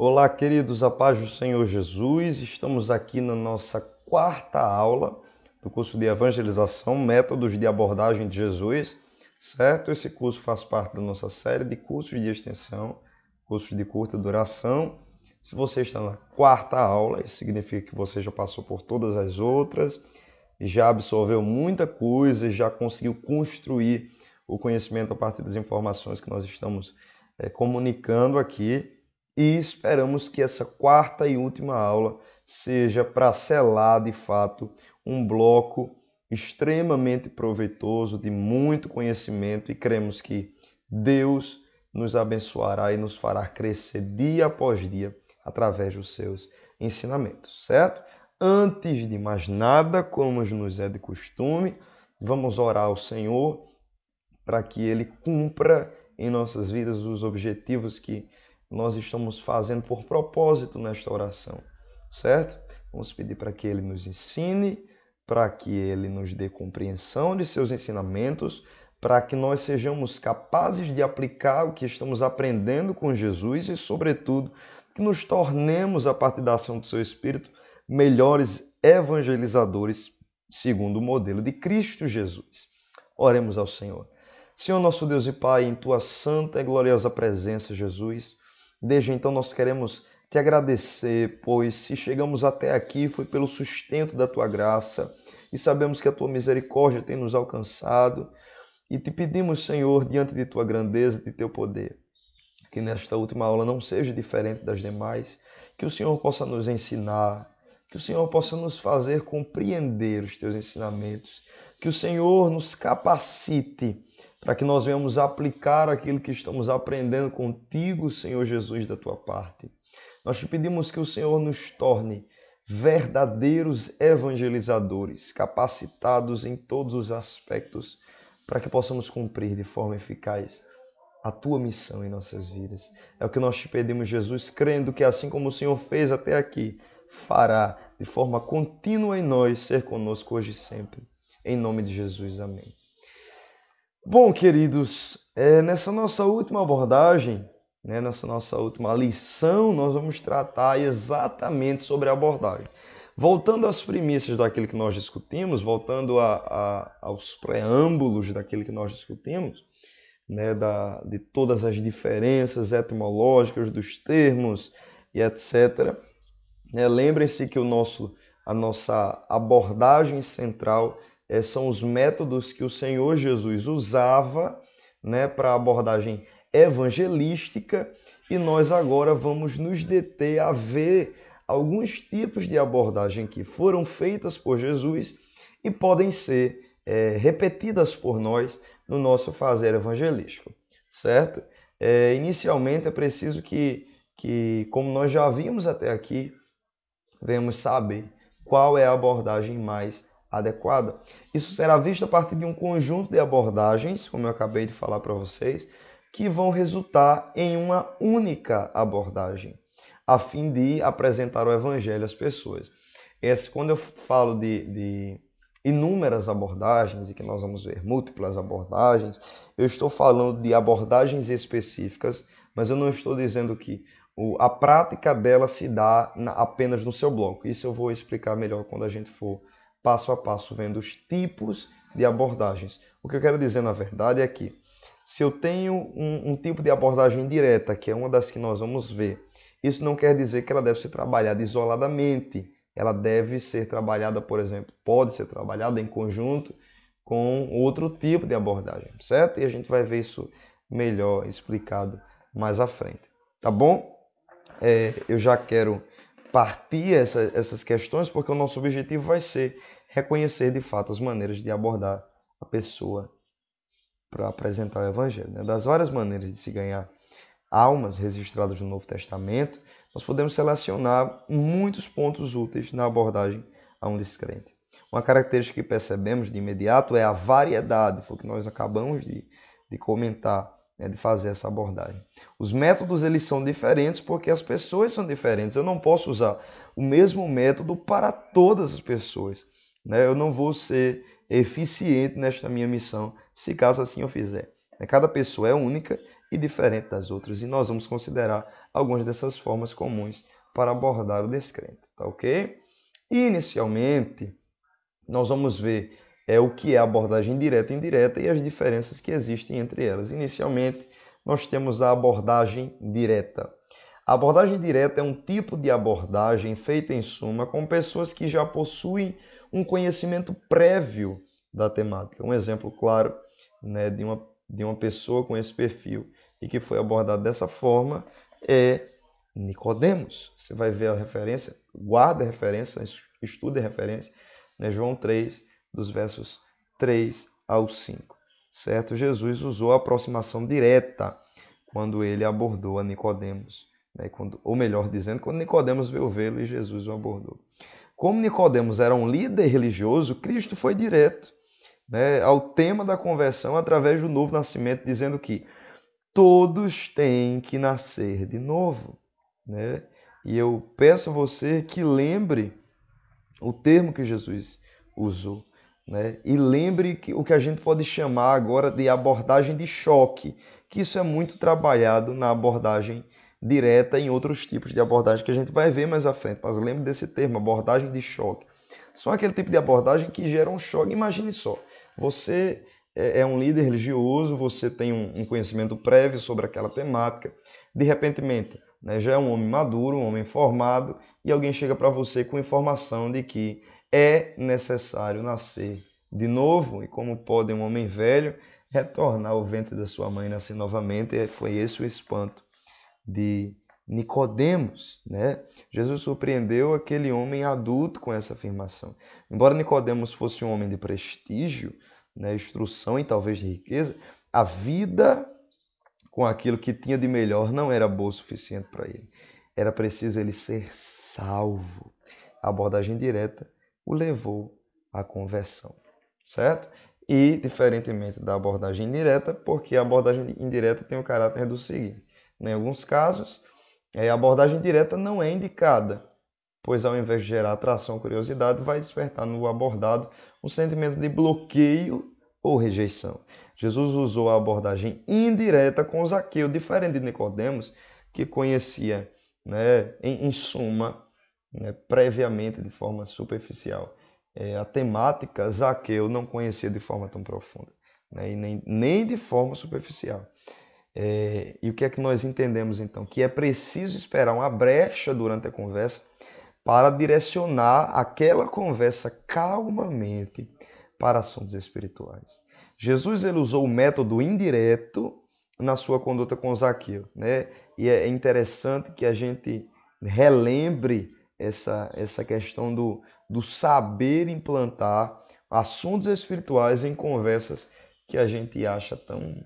Olá, queridos, a paz do Senhor Jesus. Estamos aqui na nossa quarta aula do curso de Evangelização, Métodos de Abordagem de Jesus, certo? Esse curso faz parte da nossa série de cursos de extensão, cursos de curta duração. Se você está na quarta aula, isso significa que você já passou por todas as outras, já absorveu muita coisa, já conseguiu construir o conhecimento a partir das informações que nós estamos comunicando aqui. E esperamos que essa quarta e última aula seja para selar, de fato, um bloco extremamente proveitoso, de muito conhecimento, e cremos que Deus nos abençoará e nos fará crescer dia após dia através dos seus ensinamentos, certo? Antes de mais nada, como nos é de costume, vamos orar ao Senhor para que Ele cumpra em nossas vidas os objetivos que nós estamos fazendo por propósito nesta oração, certo? Vamos pedir para que Ele nos ensine, para que Ele nos dê compreensão de seus ensinamentos, para que nós sejamos capazes de aplicar o que estamos aprendendo com Jesus e, sobretudo, que nos tornemos, a partir da ação do Seu Espírito, melhores evangelizadores segundo o modelo de Cristo Jesus. Oremos ao Senhor. Senhor nosso Deus e Pai, em Tua santa e gloriosa presença, Jesus, desde então nós queremos Te agradecer, pois se chegamos até aqui foi pelo sustento da Tua graça e sabemos que a Tua misericórdia tem nos alcançado e Te pedimos, Senhor, diante de Tua grandeza e de Teu poder, que nesta última aula não seja diferente das demais, que o Senhor possa nos ensinar, que o Senhor possa nos fazer compreender os Teus ensinamentos, que o Senhor nos capacite para que nós venhamos aplicar aquilo que estamos aprendendo contigo, Senhor Jesus, da tua parte. Nós te pedimos que o Senhor nos torne verdadeiros evangelizadores, capacitados em todos os aspectos, para que possamos cumprir de forma eficaz a tua missão em nossas vidas. É o que nós te pedimos, Jesus, crendo que assim como o Senhor fez até aqui, fará de forma contínua em nós, ser conosco hoje e sempre. Em nome de Jesus, amém. Bom, queridos, nessa nossa última abordagem, nessa nossa última lição, nós vamos tratar exatamente sobre a abordagem. Voltando às premissas daquilo que nós discutimos, voltando aos preâmbulos daquilo que nós discutimos, de todas as diferenças etimológicas dos termos e etc. Lembrem-se que a nossa abordagem central são os métodos que o Senhor Jesus usava para a abordagem evangelística, e nós agora vamos nos deter a ver alguns tipos de abordagem que foram feitas por Jesus e podem ser repetidas por nós no nosso fazer evangelístico, certo? Inicialmente é preciso que, como nós já vimos até aqui, venhamos saber qual é a abordagem mais adequada. Isso será visto a partir de um conjunto de abordagens, como eu acabei de falar para vocês, que vão resultar em uma única abordagem, a fim de apresentar o Evangelho às pessoas. Quando eu falo de inúmeras abordagens, e que nós vamos ver múltiplas abordagens, eu estou falando de abordagens específicas, mas eu não estou dizendo que a prática dela se dá apenas no seu bloco. Isso eu vou explicar melhor quando a gente for passo a passo vendo os tipos de abordagens. O que eu quero dizer, na verdade, é que se eu tenho um tipo de abordagem direta, que é uma das que nós vamos ver, isso não quer dizer que ela deve ser trabalhada isoladamente. Ela deve ser trabalhada, por exemplo, pode ser trabalhada em conjunto com outro tipo de abordagem, certo? E a gente vai ver isso melhor explicado mais à frente, tá bom? Eu já quero partir essas questões, porque o nosso objetivo vai ser reconhecer de fato as maneiras de abordar a pessoa para apresentar o Evangelho. Das várias maneiras de se ganhar almas registradas no Novo Testamento, nós podemos selecionar muitos pontos úteis na abordagem a um descrente. Uma característica que percebemos de imediato é a variedade, foi o que nós acabamos de comentar, de fazer essa abordagem. Os métodos eles são diferentes porque as pessoas são diferentes. Eu não posso usar o mesmo método para todas as pessoas. Eu não vou ser eficiente nesta minha missão, se caso assim eu fizer. Cada pessoa é única e diferente das outras. E nós vamos considerar algumas dessas formas comuns para abordar o descrente, tá ok? Inicialmente, nós vamos ver o que é abordagem direta e indireta e as diferenças que existem entre elas. Inicialmente, nós temos a abordagem direta. A abordagem direta é um tipo de abordagem feita, em suma, com pessoas que já possuem um conhecimento prévio da temática. Um exemplo claro, né, de uma pessoa com esse perfil e que foi abordado dessa forma é Nicodemos. Você vai ver a referência, guarda a referência, estude a referência, né, João 3, dos versos 3 ao 5. Certo? Jesus usou a aproximação direta quando ele abordou a Nicodemos. Né, ou melhor dizendo, quando Nicodemos veio vê-lo e Jesus o abordou. Como Nicodemos era um líder religioso, Cristo foi direto, né, ao tema da conversão através do novo nascimento, dizendo que todos têm que nascer de novo. Né? E eu peço a você que lembre o termo que Jesus usou. Né? E lembre o que a gente pode chamar agora de abordagem de choque, que isso é muito trabalhado na abordagem direta em outros tipos de abordagem que a gente vai ver mais à frente. Mas lembre desse termo, abordagem de choque. São aquele tipo de abordagem que gera um choque. Imagine só, você é um líder religioso, você tem um conhecimento prévio sobre aquela temática, de repente, né, já é um homem maduro, um homem formado, e alguém chega para você com informação de que é necessário nascer de novo, e como pode um homem velho retornar ao ventre da sua mãe e nascer novamente. E foi esse o espanto de Nicodemos, né? Jesus surpreendeu aquele homem adulto com essa afirmação. Embora Nicodemos fosse um homem de prestígio, né, instrução e talvez de riqueza, a vida com aquilo que tinha de melhor não era boa o suficiente para ele. Era preciso ele ser salvo. A abordagem direta o levou à conversão, certo? E, diferentemente da abordagem indireta, porque a abordagem indireta tem o caráter do seguinte: em alguns casos, a abordagem direta não é indicada, pois ao invés de gerar atração ou curiosidade, vai despertar no abordado um sentimento de bloqueio ou rejeição. Jesus usou a abordagem indireta com Zaqueu, diferente de Nicodemos, que conhecia, né, em suma, né, previamente, de forma superficial. A temática, Zaqueu não conhecia de forma tão profunda, né, e nem de forma superficial. E o que é que nós entendemos então? Que é preciso esperar uma brecha durante a conversa para direcionar aquela conversa calmamente para assuntos espirituais. Jesus ele usou o método indireto na sua conduta com Zaqueu, né? E é interessante que a gente relembre essa questão do saber implantar assuntos espirituais em conversas que a gente acha tão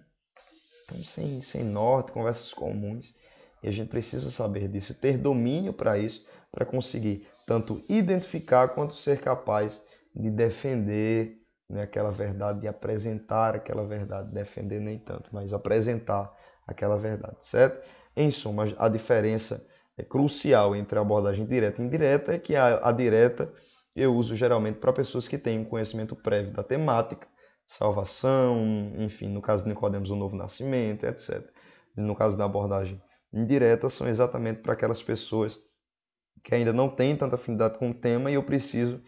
sem norte, conversas comuns. E a gente precisa saber disso, ter domínio para isso, para conseguir tanto identificar quanto ser capaz de defender, né, aquela verdade, de apresentar aquela verdade. Defender nem tanto, mas apresentar aquela verdade, certo? Em suma, a diferença crucial entre a abordagem direta e indireta é que a direta eu uso geralmente para pessoas que têm um conhecimento prévio da temática, salvação, enfim, no caso de Nicodemos, o novo nascimento, etc. No caso da abordagem indireta, são exatamente para aquelas pessoas que ainda não têm tanta afinidade com o tema e eu preciso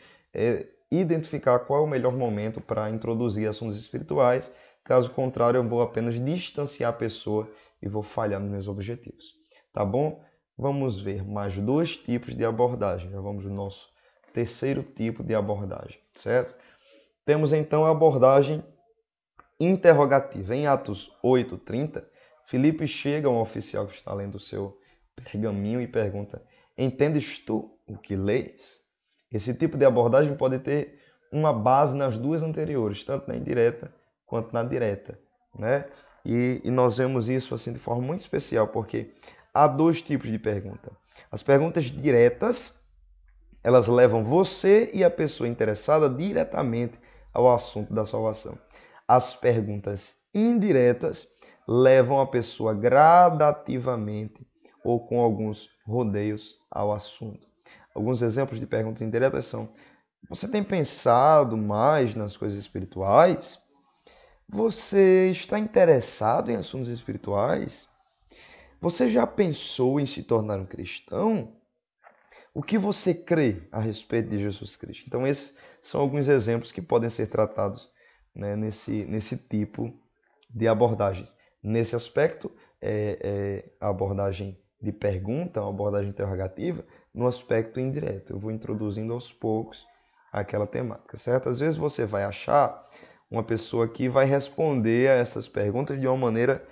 identificar qual é o melhor momento para introduzir assuntos espirituais. Caso contrário, eu vou apenas distanciar a pessoa e vou falhar nos meus objetivos. Tá bom? Vamos ver mais dois tipos de abordagem. Já vamos no nosso terceiro tipo de abordagem, certo? Temos então a abordagem interrogativa. Em Atos 8:30, Filipe chega a um oficial que está lendo o seu pergaminho e pergunta: entendes tu o que lês? Esse tipo de abordagem pode ter uma base nas duas anteriores, tanto na indireta quanto na direta, né? E nós vemos isso assim de forma muito especial, porque há dois tipos de pergunta. As perguntas diretas, elas levam você e a pessoa interessada diretamente ao assunto da salvação. As perguntas indiretas levam a pessoa gradativamente ou com alguns rodeios ao assunto. Alguns exemplos de perguntas indiretas são: você tem pensado mais nas coisas espirituais? Você está interessado em assuntos espirituais? Você já pensou em se tornar um cristão? O que você crê a respeito de Jesus Cristo? Então, esses são alguns exemplos que podem ser tratados, né, nesse tipo de abordagens. Nesse aspecto, a abordagem de pergunta, a abordagem interrogativa, no aspecto indireto. Eu vou introduzindo aos poucos aquela temática, certo? Às vezes você vai achar uma pessoa que vai responder a essas perguntas de uma maneira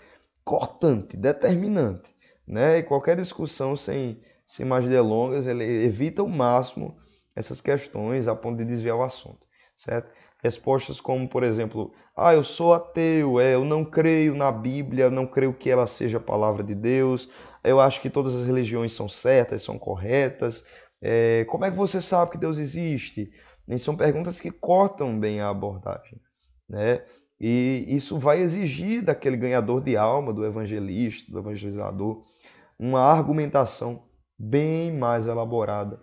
cortante, determinante, né? E qualquer discussão sem mais delongas, ele evita ao máximo essas questões a ponto de desviar o assunto, certo? Respostas como, por exemplo, eu sou ateu, eu não creio na Bíblia, não creio que ela seja a palavra de Deus, eu acho que todas as religiões são certas, são corretas, como é que você sabe que Deus existe? E são perguntas que cortam bem a abordagem, né? E isso vai exigir daquele ganhador de alma, do evangelista, do evangelizador, uma argumentação bem mais elaborada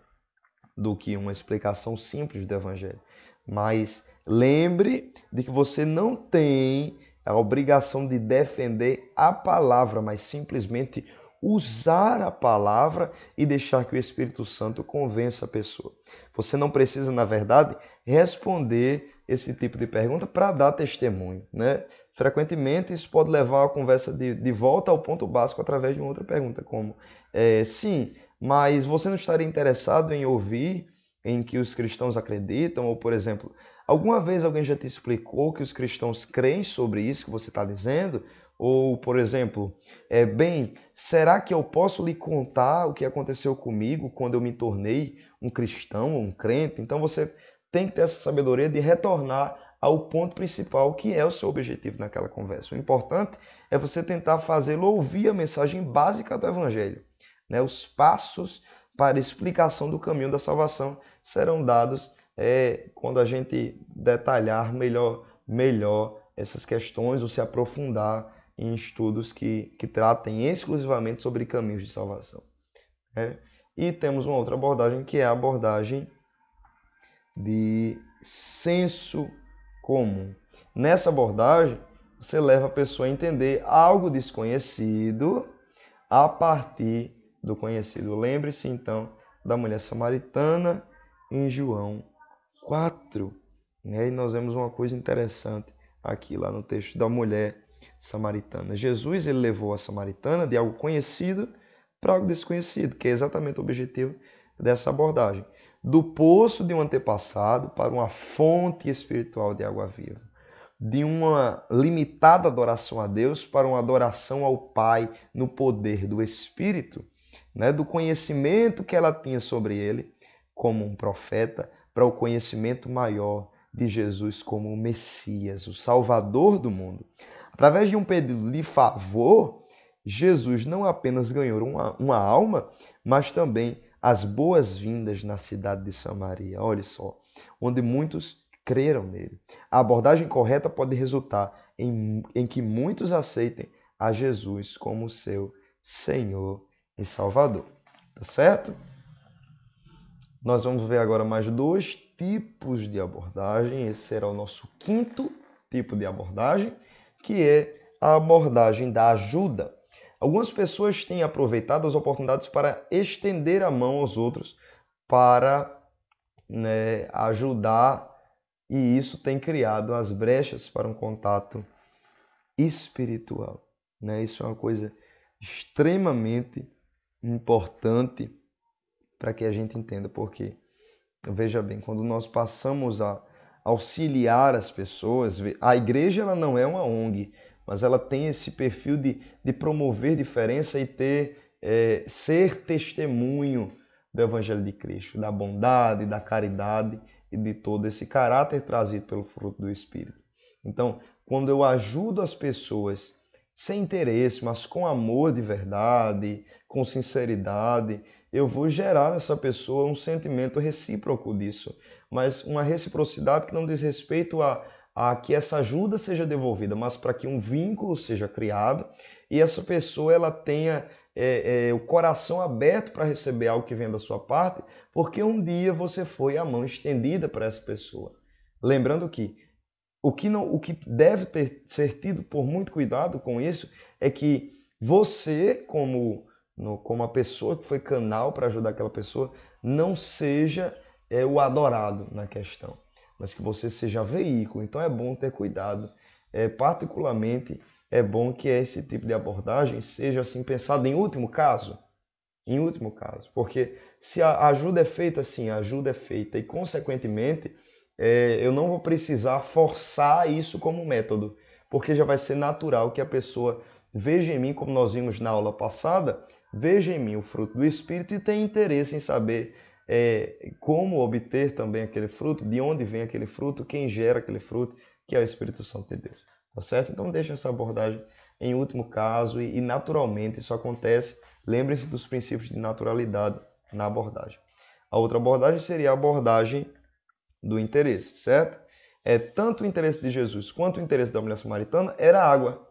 do que uma explicação simples do evangelho. Mas lembre de que você não tem a obrigação de defender a palavra, mas simplesmente usar a palavra e deixar que o Espírito Santo convença a pessoa. Você não precisa, na verdade, responder esse tipo de pergunta para dar testemunho, né? Frequentemente isso pode levar a conversa de volta ao ponto básico através de uma outra pergunta, como sim, mas você não estaria interessado em ouvir em que os cristãos acreditam? Ou, por exemplo, alguma vez alguém já te explicou que os cristãos creem sobre isso que você está dizendo? Ou, por exemplo, será que eu posso lhe contar o que aconteceu comigo quando eu me tornei um cristão ou um crente? Então você tem que ter essa sabedoria de retornar ao ponto principal, que é o seu objetivo naquela conversa. O importante é você tentar fazê-lo ouvir a mensagem básica do Evangelho, né? Os passos para a explicação do caminho da salvação serão dados quando a gente detalhar melhor essas questões ou se aprofundar em estudos que tratem exclusivamente sobre caminhos de salvação, né? E temos uma outra abordagem que é a abordagem de senso comum. Nessa abordagem, você leva a pessoa a entender algo desconhecido a partir do conhecido. Lembre-se então da mulher samaritana em João 4. E nós vemos uma coisa interessante aqui lá no texto da mulher samaritana. Jesus ele levou a samaritana de algo conhecido para algo desconhecido, que é exatamente o objetivo dessa abordagem. Do poço de um antepassado para uma fonte espiritual de água viva. De uma limitada adoração a Deus para uma adoração ao Pai no poder do Espírito, né? Do conhecimento que ela tinha sobre ele como um profeta para o conhecimento maior de Jesus como o Messias, o Salvador do mundo. Através de um pedido de favor, Jesus não apenas ganhou uma alma, mas também as boas-vindas na cidade de Samaria. Olha só, onde muitos creram nele. A abordagem correta pode resultar em que muitos aceitem a Jesus como seu Senhor e Salvador. Tá certo? Nós vamos ver agora mais dois tipos de abordagem. Esse será o nosso quinto tipo de abordagem, que é a abordagem da ajuda. Algumas pessoas têm aproveitado as oportunidades para estender a mão aos outros para, né, ajudar, e isso tem criado as brechas para um contato espiritual, né? Isso é uma coisa extremamente importante para que a gente entenda, porque, veja bem, quando nós passamos a auxiliar as pessoas, a igreja ela não é uma ONG, mas ela tem esse perfil de promover diferença e ser testemunho do Evangelho de Cristo, da bondade, da caridade e de todo esse caráter trazido pelo fruto do Espírito. Então, quando eu ajudo as pessoas sem interesse, mas com amor de verdade, com sinceridade, eu vou gerar nessa pessoa um sentimento recíproco disso, mas uma reciprocidade que não diz respeito a que essa ajuda seja devolvida, mas para que um vínculo seja criado e essa pessoa ela tenha o coração aberto para receber algo que vem da sua parte, porque um dia você foi a mão estendida para essa pessoa. Lembrando que o que deve ser tido por muito cuidado com isso é que você, como a pessoa que foi canal para ajudar aquela pessoa, não seja o adorado na questão, mas que você seja veículo. Então é bom ter cuidado. Particularmente, é bom que esse tipo de abordagem seja assim pensado em último caso. Em último caso. Porque se a ajuda é feita assim, a ajuda é feita e, consequentemente, eu não vou precisar forçar isso como método, porque já vai ser natural que a pessoa veja em mim, como nós vimos na aula passada, veja em mim o fruto do Espírito e tenha interesse em saber como obter também aquele fruto, de onde vem aquele fruto, quem gera aquele fruto, que é o Espírito Santo de Deus. Tá certo? Então deixa essa abordagem em último caso e naturalmente isso acontece. Lembrem-se dos princípios de naturalidade na abordagem. A outra abordagem seria a abordagem do interesse, certo? Tanto o interesse de Jesus quanto o interesse da mulher samaritana era água,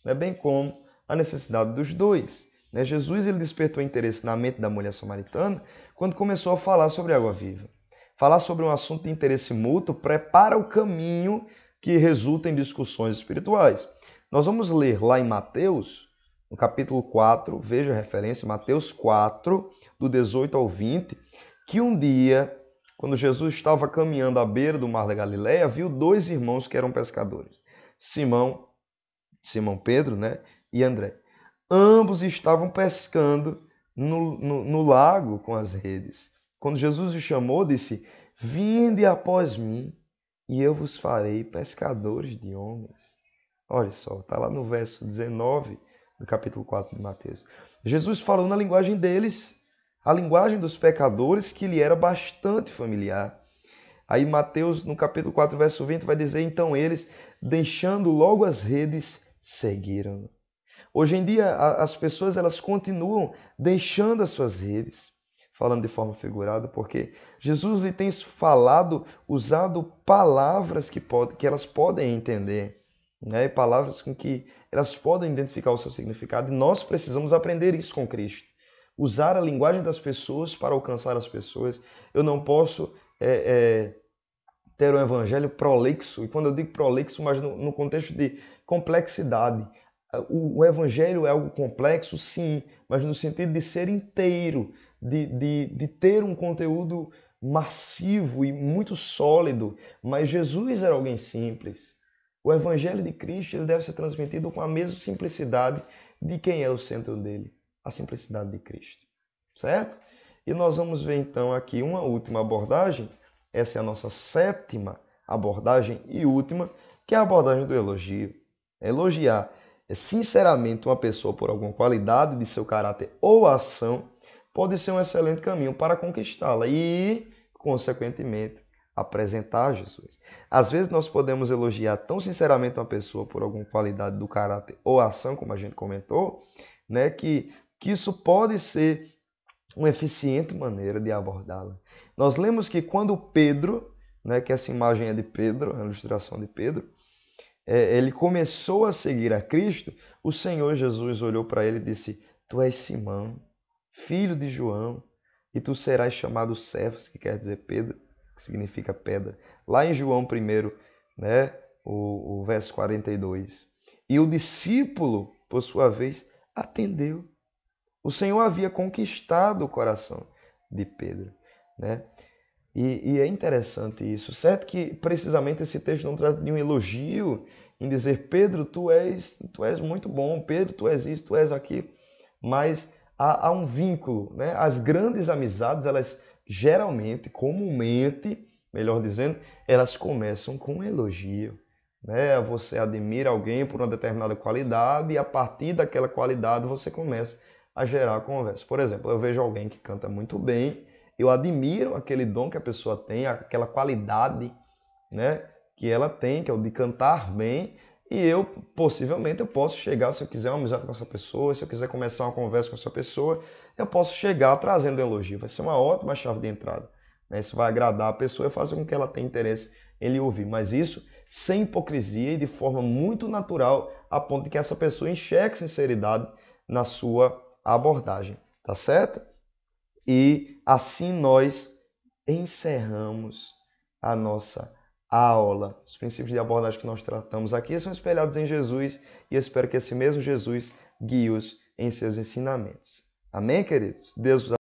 né? Bem como a necessidade dos dois. Né? Jesus ele despertou interesse na mente da mulher samaritana quando começou a falar sobre água viva. Falar sobre um assunto de interesse mútuo prepara o caminho que resulta em discussões espirituais. Nós vamos ler lá em Mateus, no capítulo 4, veja a referência, Mateus 4, do 18 ao 20, que um dia, quando Jesus estava caminhando à beira do mar da Galileia, viu dois irmãos que eram pescadores, Simão Pedro, né, e André. Ambos estavam pescando no lago com as redes. Quando Jesus os chamou, disse: "Vinde após mim, e eu vos farei pescadores de homens." Olha só, está lá no verso 19 do capítulo 4 de Mateus. Jesus falou na linguagem deles, a linguagem dos pecadores, que lhe era bastante familiar. Aí Mateus, no capítulo 4, verso 20, vai dizer: "Então eles, deixando logo as redes, seguiram." Hoje em dia, as pessoas elas continuam deixando as suas redes, falando de forma figurada, porque Jesus lhe tem falado, usado palavras que elas podem entender, né? Palavras com que elas podem identificar o seu significado, e nós precisamos aprender isso com Cristo. Usar a linguagem das pessoas para alcançar as pessoas. Eu não posso ter um evangelho prolixo, e quando eu digo prolixo, mas no contexto de complexidade. O evangelho é algo complexo, sim, mas no sentido de ser inteiro, de ter um conteúdo massivo e muito sólido. Mas Jesus era alguém simples. O evangelho de Cristo ele deve ser transmitido com a mesma simplicidade de quem é o centro dele, a simplicidade de Cristo. Certo? E nós vamos ver então aqui uma última abordagem. Essa é a nossa sétima abordagem e última, que é a abordagem do elogio. Elogiar sinceramente uma pessoa por alguma qualidade de seu caráter ou ação pode ser um excelente caminho para conquistá-la e, consequentemente, apresentar Jesus. Às vezes nós podemos elogiar tão sinceramente uma pessoa por alguma qualidade do caráter ou ação, como a gente comentou, né, que isso pode ser uma eficiente maneira de abordá-la. Nós lemos que quando Pedro, né, que essa imagem é de Pedro, a ilustração de Pedro, ele começou a seguir a Cristo, o Senhor Jesus olhou para ele e disse: "Tu és Simão, filho de João, e tu serás chamado Cefas", que quer dizer Pedro, que significa pedra. Lá em João 1, né, o verso 42. E o discípulo, por sua vez, atendeu. O Senhor havia conquistado o coração de Pedro, né? E é interessante isso. Certo que precisamente esse texto não trata de um elogio em dizer: "Pedro, tu és muito bom, Pedro, tu és isso, tu és aquilo", mas há um vínculo, né? As grandes amizades, elas geralmente, comumente, melhor dizendo, elas começam com um elogio, né? Você admira alguém por uma determinada qualidade e a partir daquela qualidade você começa a gerar a conversa. Por exemplo, eu vejo alguém que canta muito bem, eu admiro aquele dom que a pessoa tem, aquela qualidade, né, que ela tem, que é o de cantar bem, e possivelmente, eu posso chegar, se eu quiser uma amizade com essa pessoa, se eu quiser começar uma conversa com essa pessoa, eu posso chegar trazendo elogio. Vai ser uma ótima chave de entrada, né? Isso vai agradar a pessoa e fazer com que ela tenha interesse em lhe ouvir. Mas isso sem hipocrisia e de forma muito natural, a ponto de que essa pessoa enxergue sinceridade na sua abordagem. Tá certo? E assim nós encerramos a nossa aula. Os princípios de abordagem que nós tratamos aqui são espelhados em Jesus e eu espero que esse mesmo Jesus guie-os em seus ensinamentos. Amém, queridos? Deus